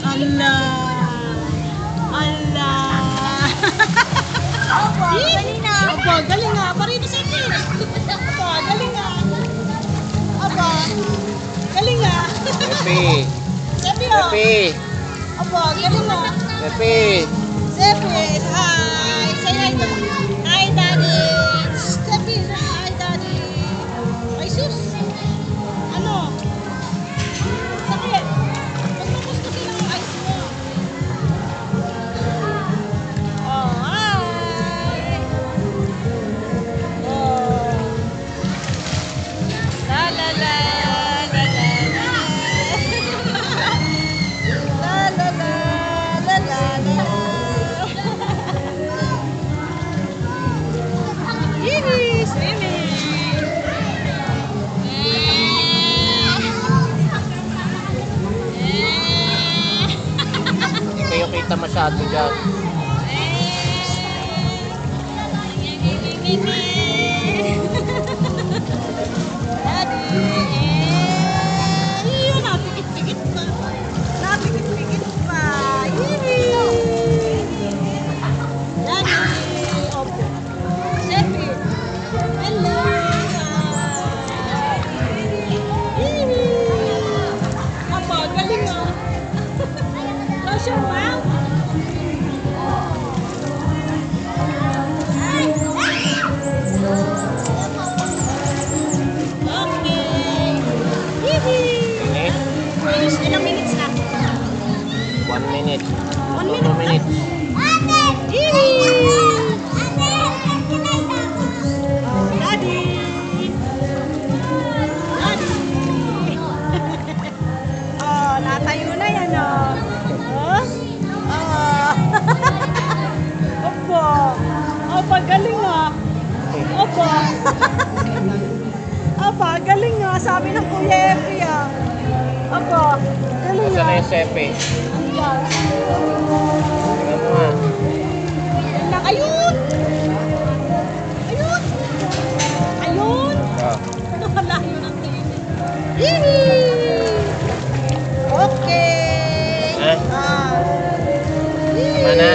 Allah. Allah. Aba, galing nga. Aba, galing nga. Parito sa itin. Aba, galing nga. Aba, galing nga. Sepi. Sepi, oh. Sepi. Aba, galing nga. Sepi. Sepi, hi. Say hi to. Hi, Daddy. Sepi, hi, Daddy. Ay, sus. Ano? Sakit. Ba't nakustusin ang ice mo? Oh, hi. Oh. La la la. La la la. La la la. La la la. Yee, swimming. Hindi kayo kita masyado dyan. Daddy. Yun, napikit-pikit pa. Napikit-pikit pa. Yee. Daddy. Opo. Sepi. Hello. Yee. Aba, galing ah. Close your mouth. Okay. Yee. Minute? Finish. Ilang minutes na? 1 minute. 1 2 minute. minutes. Yee. Daddy. Daddy. Oh, natayo na yan, oh. Oh? Oh. Opo. Opo, galing, ah. Opo. Opo, galing, ah. Sabi ng Kuya Epi, ah. Opo, galing, Nasaan na ah. yung sepi? Ayan. Tingnan mo nga. Ayun! Ayun! Ayun! Ah. Malayo ng tingin. Yee! Okay! Ah? Ah. Tama na?